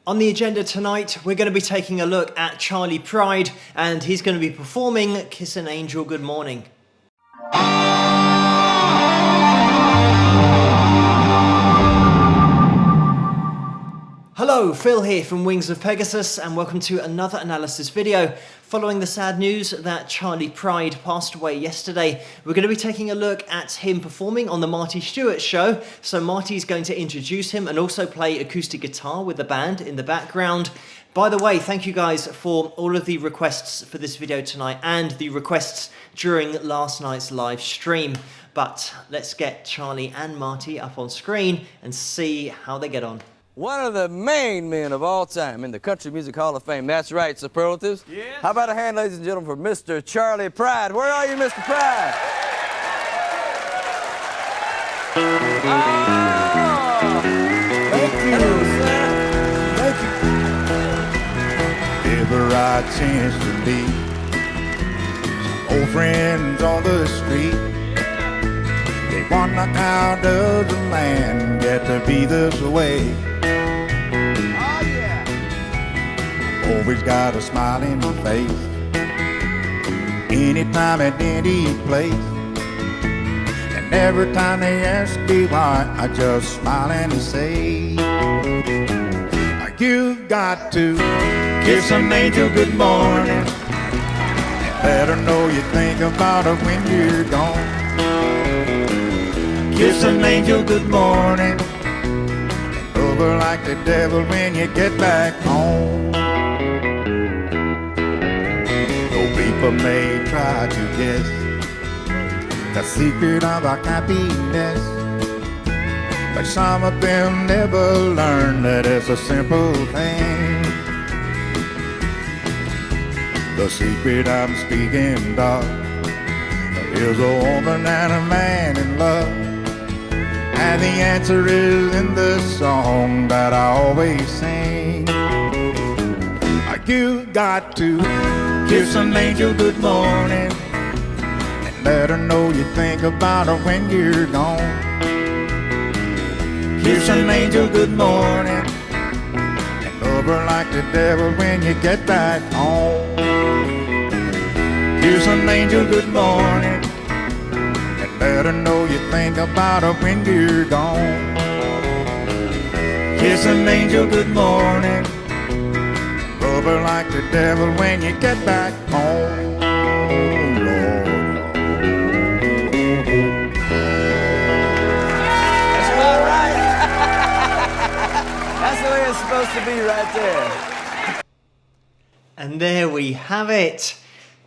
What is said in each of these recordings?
On the agenda tonight, we're going to be taking a look at Charley Pride, and he's going to be performing Kissin' Angel Good Morning. Hello, Phil here from Wings of Pegasus, and welcome to another analysis video. Following the sad news that Charley Pride passed away yesterday, we're going to be taking a look at him performing on the Marty Stewart show. So Marty's going to introduce him and also play acoustic guitar with the band in the background. By the way, thank you guys for all of the requests for this video tonight and the requests during last night's live stream. But let's get Charley and Marty up on screen and see how they get on. One of the main men of all time in the Country Music Hall of Fame. That's right, superlatives. Yes. How about a hand, ladies and gentlemen, for Mr. Charley Pride? Where are you, Mr. Pride? Oh! Thank you. Hello, sir. Thank you. Ever I chance to meet some old friends on the street, they wonder how does a man get to be this way? Always got a smiling face, anytime at any place. And every time they ask me why, I just smile and say, you've got to kiss an angel good morning, and let her know you think about her when you're gone. Kiss an angel good morning, and love her like the devil when you get back home. People may try to guess the secret of our happiness, but some of them never learn that it's a simple thing. The secret I'm speaking of is a woman and a man in love, and the answer is in the song that I always sing. You've got to kiss an angel good morning, and let her know you think about her when you're gone. Kiss an angel good morning, and love her like the devil when you get back home. Kiss an angel good morning, and let her know you think about her when you're gone. Kiss an angel good morning, love her like the devil when you get back home. Lord. That's about right. That's the way it's supposed to be right there. And there we have it.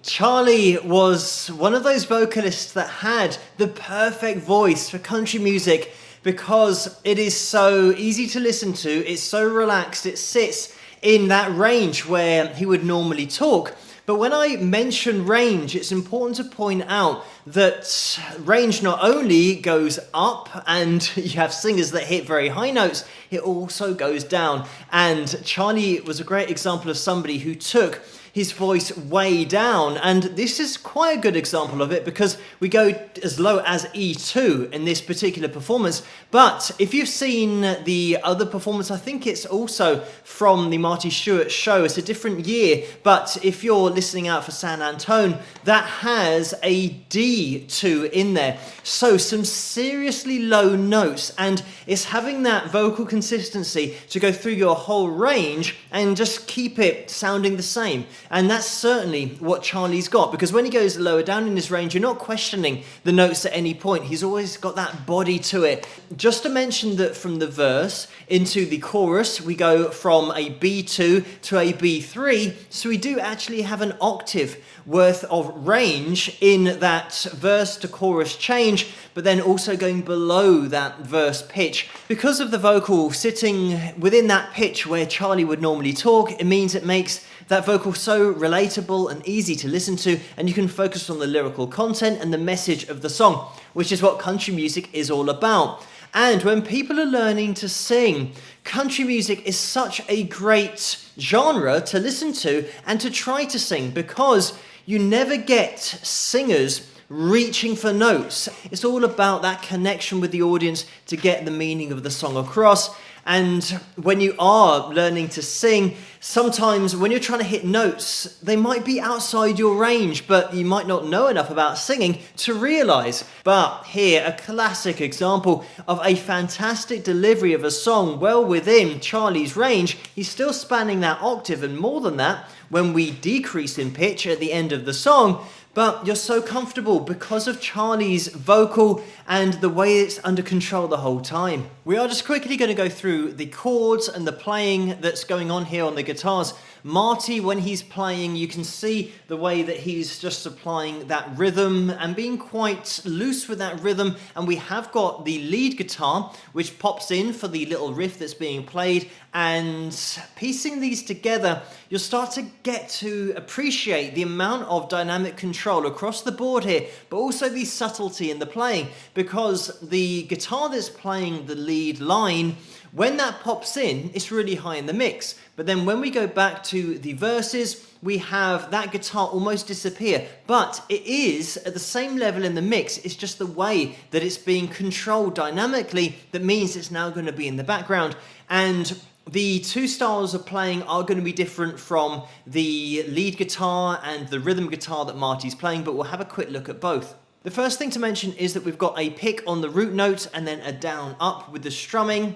Charley was one of those vocalists that had the perfect voice for country music because it is so easy to listen to, it's so relaxed, it sits in that range where he would normally talk. But when I mention range, it's important to point out that range not only goes up and you have singers that hit very high notes, it also goes down. And Charley was a great example of somebody who took his voice way down, and this is quite a good example of it because we go as low as E2 in this particular performance. But if you've seen the other performance, I think it's also from the Marty Stewart show. It's a different year, but if you're listening out for San Antone, that has a D2 in there. So some seriously low notes, and it's having that vocal consistency to go through your whole range and just keep it sounding the same. And that's certainly what Charley's got, because when he goes lower down in his range, you're not questioning the notes at any point. He's always got that body to it. Just to mention that from the verse into the chorus, we go from a B2 to a B3. So we do actually have an octave worth of range in that verse to chorus change, but then also going below that verse pitch. Because of the vocal sitting within that pitch where Charley would normally talk, it means it makes that vocal so relatable and easy to listen to, and you can focus on the lyrical content and the message of the song, which is what country music is all about. And when people are learning to sing, country music is such a great genre to listen to and to try to sing, because you never get singers reaching for notes. It's all about that connection with the audience to get the meaning of the song across. And when you are learning to sing, sometimes when you're trying to hit notes, they might be outside your range, but you might not know enough about singing to realize. But here, a classic example of a fantastic delivery of a song well within Charley's range. He's still spanning that octave and more than that when we decrease in pitch at the end of the song. But you're so comfortable because of Charley's vocal and the way it's under control the whole time. We are just quickly going to go through the chords and the playing that's going on here on the guitars. Marty, when he's playing, you can see the way that he's just applying that rhythm and being quite loose with that rhythm. And we have got the lead guitar, which pops in for the little riff that's being played. And piecing these together, you'll start to get to appreciate the amount of dynamic control across the board here, but also the subtlety in the playing, because the guitar that's playing the lead line, when that pops in, it's really high in the mix. But then when we go back to the verses, we have that guitar almost disappear. But it is at the same level in the mix. It's just the way that it's being controlled dynamically that means it's now going to be in the background. And the two styles of playing are going to be different from the lead guitar and the rhythm guitar that Marty's playing, but we'll have a quick look at both. The first thing to mention is that we've got a pick on the root note and then a down up with the strumming,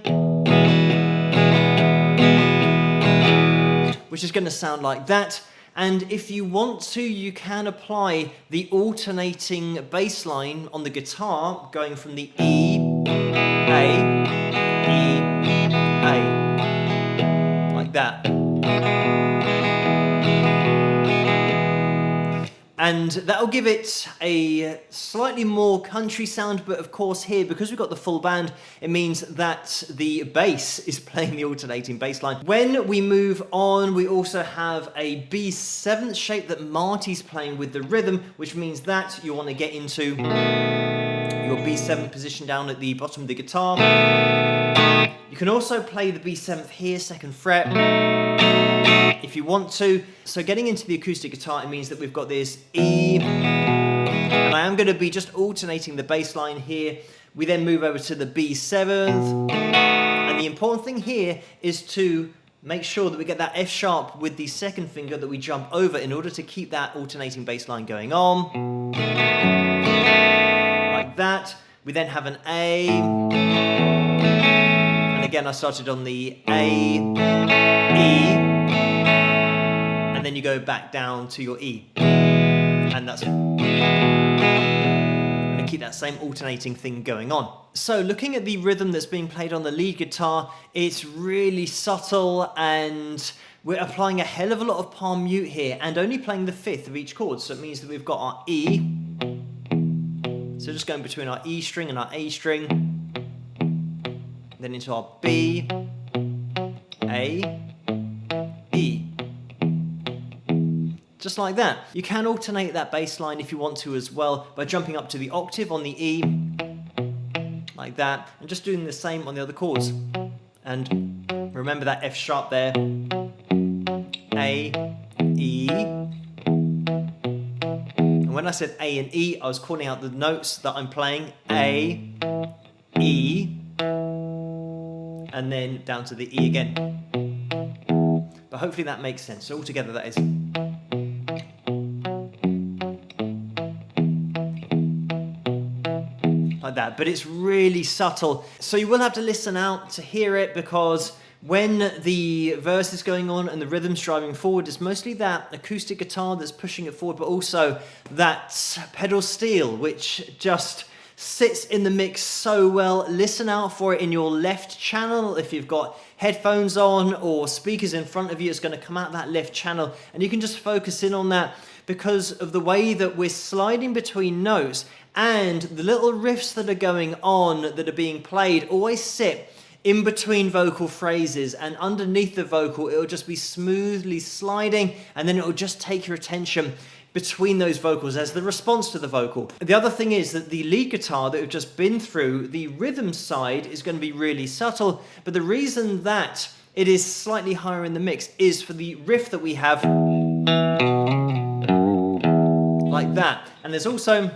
which is going to sound like that. And if you want to, you can apply the alternating bass line on the guitar, going from the E, A, E, A, like that. And that'll give it a slightly more country sound, but of course here, because we've got the full band, it means that the bass is playing the alternating bass line. When we move on, we also have a B7 shape that Marty's playing with the rhythm, which means that you want to get into your B7 position down at the bottom of the guitar. You can also play the B7 here, 2nd fret, if you want to. So getting into the acoustic guitar, it means that we've got this E, and I am going to be just alternating the bass line here. We then move over to the B7th, and the important thing here is to make sure that we get that F sharp with the 2nd finger that we jump over in order to keep that alternating bass line going on, like that. We then have an A, and again I started on the A, E, and then you go back down to your E, and that's going to keep that same alternating thing going on. So looking at the rhythm that's being played on the lead guitar, it's really subtle, and we're applying a hell of a lot of palm mute here and only playing the 5th of each chord. So it means that we've got our E, so just going between our E string and our A string, then into our B, A, E. Just like that. You can alternate that bass line if you want to as well by jumping up to the octave on the E, like that, and just doing the same on the other chords. And remember that F sharp there. A, E. And when I said A and E, I was calling out the notes that I'm playing. A, E, and then down to the E again. But hopefully that makes sense. So altogether that is. Like that, but it's really subtle. So you will have to listen out to hear it, because when the verse is going on and the rhythm's driving forward, it's mostly that acoustic guitar that's pushing it forward, but also that pedal steel, which just sits in the mix so well. Listen out for it in your left channel. If you've got headphones on or speakers in front of you, it's going to come out that left channel, and you can just focus in on that because of the way that we're sliding between notes, and the little riffs that are going on that are being played always sit in between vocal phrases, and underneath the vocal it'll just be smoothly sliding, and then it'll just take your attention between those vocals as the response to the vocal. The other thing is that the lead guitar that we've just been through, the rhythm side is going to be really subtle, but the reason that it is slightly higher in the mix is for the riff that we have like that. And there's also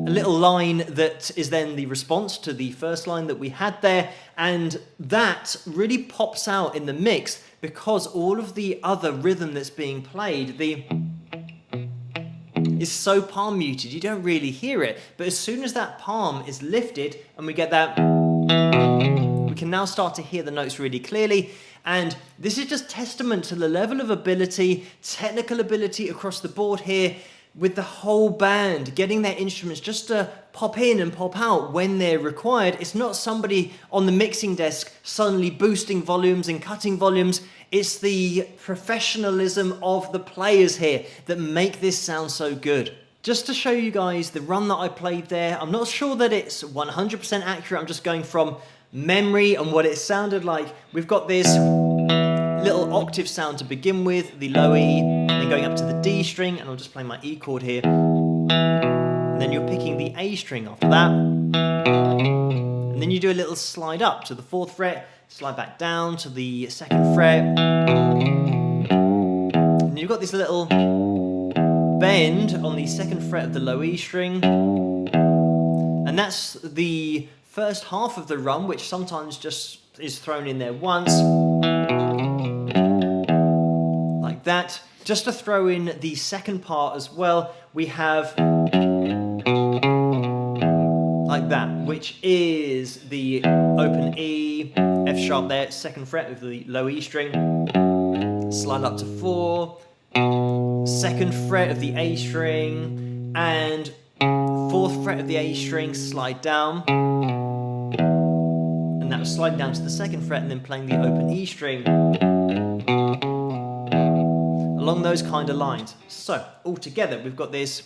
a little line that is then the response to the first line that we had there, and that really pops out in the mix because all of the other rhythm that's being played, is so palm muted, you don't really hear it. But as soon as that palm is lifted and we get that, we can now start to hear the notes really clearly. And this is just testament to the level of ability, technical ability across the board here, with the whole band getting their instruments just to pop in and pop out when they're required. It's not somebody on the mixing desk suddenly boosting volumes and cutting volumes. It's the professionalism of the players here that make this sound so good. Just to show you guys the run that I played there, I'm not sure that it's 100% accurate. I'm just going from memory and what it sounded like. We've got this little octave sound to begin with, the low E, and then going up to the D string, and I'll just play my E chord here. And then you're picking the A string after that. And then you do a little slide up to the 4th fret, slide back down to the 2nd fret. And you've got this little bend on the 2nd fret of the low E string. And that's the first half of the run, which sometimes just is thrown in there once. Like that. Just to throw in the second part as well, we have like that, which is the open E, F sharp there, 2nd fret of the low E string, slide up to 4, 2nd fret of the A string, and 4th fret of the A string, slide down, and that was sliding down to the 2nd fret and then playing the open E string, along those kind of lines. So, all together we've got this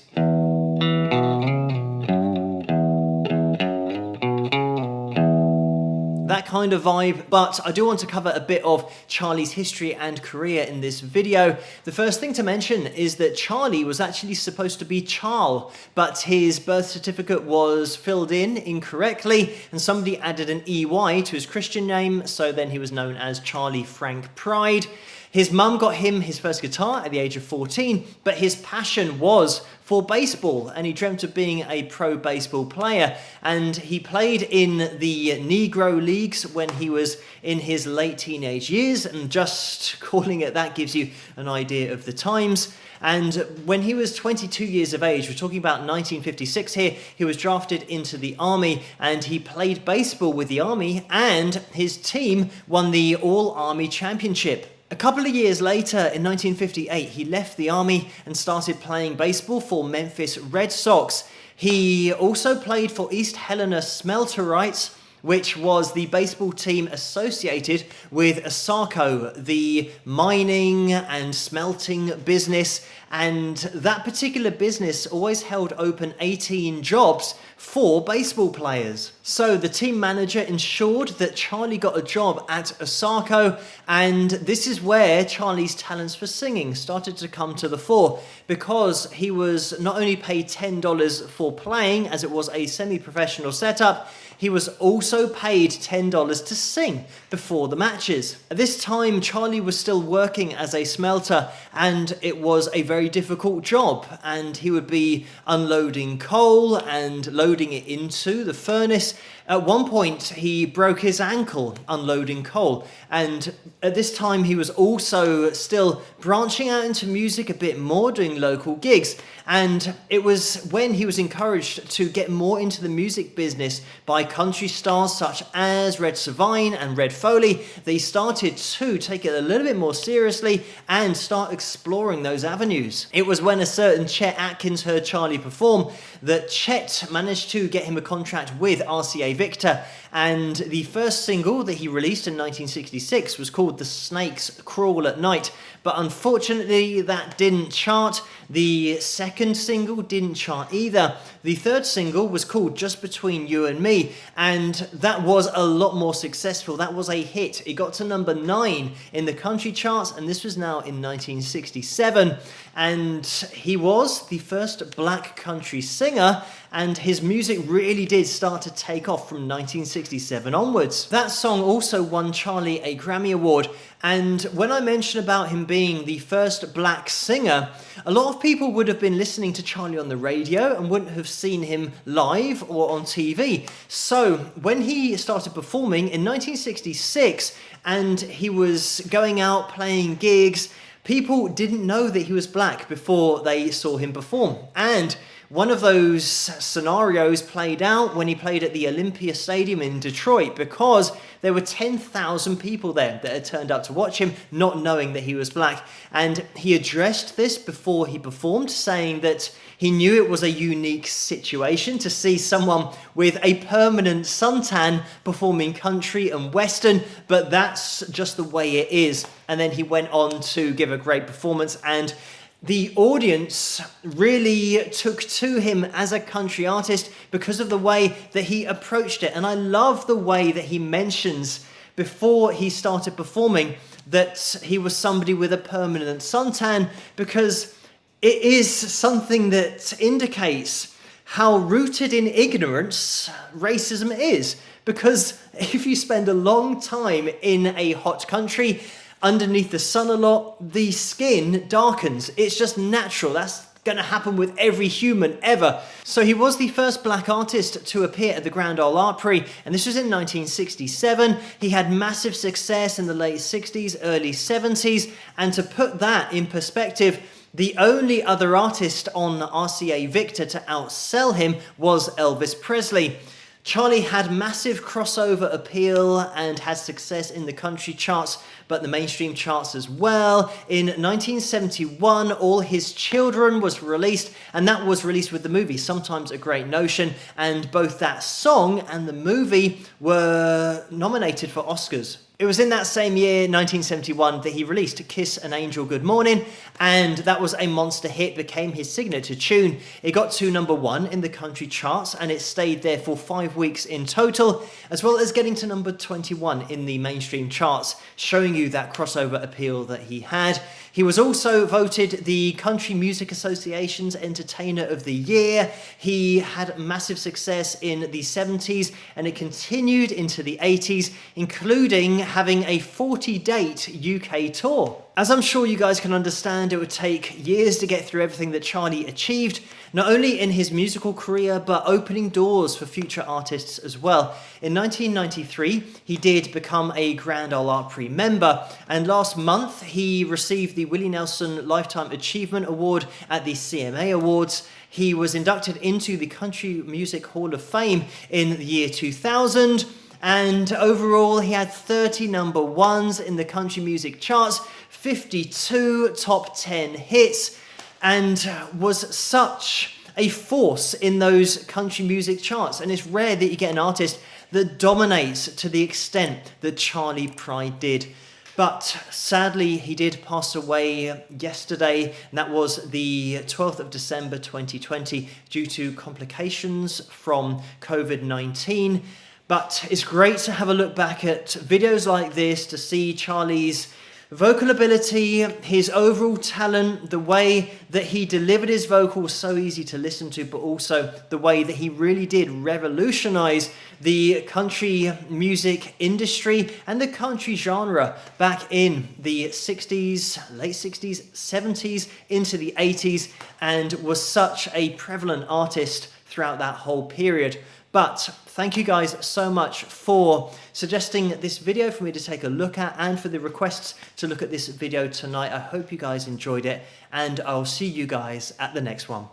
that kind of vibe, but I do want to cover a bit of Charley's history and career in this video. The first thing to mention is that Charley was actually supposed to be Charl, but his birth certificate was filled in incorrectly, and somebody added an EY to his Christian name, so then he was known as Charley Frank Pride. His mum got him his first guitar at the age of 14, but his passion was for baseball, and he dreamt of being a pro baseball player. And he played in the Negro Leagues when he was in his late teenage years, and just calling it that gives you an idea of the times. And when he was 22 years of age, we're talking about 1956 here, he was drafted into the Army, and he played baseball with the Army, and his team won the All-Army Championship. A couple of years later, in 1958, he left the Army and started playing baseball for Memphis Red Sox. He also played for East Helena Smelterites, which was the baseball team associated with ASARCO, the mining and smelting business, and that particular business always held open 18 jobs for baseball players. So the team manager ensured that Charley got a job at ASARCO, and this is where Charley's talents for singing started to come to the fore, because he was not only paid $10 for playing, as it was a semi-professional setup, he was also paid $10 to sing before the matches. At this time, Charley was still working as a smelter, and it was a very difficult job, and he would be unloading coal and loading it into the furnace. At one point, he broke his ankle unloading coal, and at this time he was also still branching out into music a bit more, doing local gigs. And it was when he was encouraged to get more into the music business by country stars such as Red Savine and Red Foley that he started to take it a little bit more seriously and start exploring those avenues. It was when a certain Chet Atkins heard Charley perform that Chet managed to get him a contract with RCA Victor, and the first single that he released in 1966 was called The Snakes Crawl at Night, but unfortunately that didn't chart. The second single didn't chart either. The third single was called Just Between You and Me, and that was a lot more successful. That was a hit. It got to number 9 in the country charts, and this was now in 1967. And he was the first black country singer, and his music really did start to take off from 1967 1967 onwards. That song also won Charley a Grammy Award, and when I mention about him being the first black singer, a lot of people would have been listening to Charley on the radio and wouldn't have seen him live or on TV. So when he started performing in 1966 and he was going out playing gigs, people didn't know that he was black before they saw him perform. And one of those scenarios played out when he played at the Olympia Stadium in Detroit, because there were 10,000 people there that had turned up to watch him, not knowing that he was black. And he addressed this before he performed, saying that he knew it was a unique situation to see someone with a permanent suntan performing country and western, but that's just the way it is. And then he went on to give a great performance, and the audience really took to him as a country artist because of the way that he approached it. And I love the way that he mentions before he started performing that he was somebody with a permanent suntan, because it is something that indicates how rooted in ignorance racism is. Because if you spend a long time in a hot country, underneath the sun a lot, the skin darkens. It's just natural. That's going to happen with every human ever. So he was the first black artist to appear at the Grand Ole Opry, and this was in 1967. He had massive success in the late 60s, early 70s, and to put that in perspective, the only other artist on RCA Victor to outsell him was Elvis Presley. Charley had massive crossover appeal and had success in the country charts, but the mainstream charts as well. In 1971, All His Children was released, and that was released with the movie Sometimes a Great Notion, and both that song and the movie were nominated for Oscars. It was in that same year, 1971, that he released Kiss an Angel Good Mornin, and that was a monster hit, became his signature tune. It got to number 1 in the country charts, and it stayed there for 5 weeks in total, as well as getting to number 21 in the mainstream charts, showing you that crossover appeal that he had. He was also voted the Country Music Association's Entertainer of the Year. He had massive success in the 70s, and it continued into the 80s, including having a 40-date UK tour. As I'm sure you guys can understand, it would take years to get through everything that Charley achieved, not only in his musical career, but opening doors for future artists as well. In 1993, he did become a Grand Ole Opry member, and last month he received the Willie Nelson Lifetime Achievement Award at the CMA Awards. He was inducted into the Country Music Hall of Fame in the year 2000, and overall he had 30 number ones in the country music charts, 52 top 10 hits, and was such a force in those country music charts. And it's rare that you get an artist that dominates to the extent that Charley Pride did. But sadly, he did pass away yesterday, and that was the 12th of December 2020 due to complications from COVID-19. But it's great to have a look back at videos like this to see Charley's vocal ability, his overall talent, the way that he delivered his vocals, so easy to listen to, but also the way that he really did revolutionize the country music industry and the country genre back in the 60s, late 60s, 70s, into the 80s, and was such a prevalent artist throughout that whole period. But thank you guys so much for suggesting this video for me to take a look at, and for the requests to look at this video tonight. I hope you guys enjoyed it, and I'll see you guys at the next one.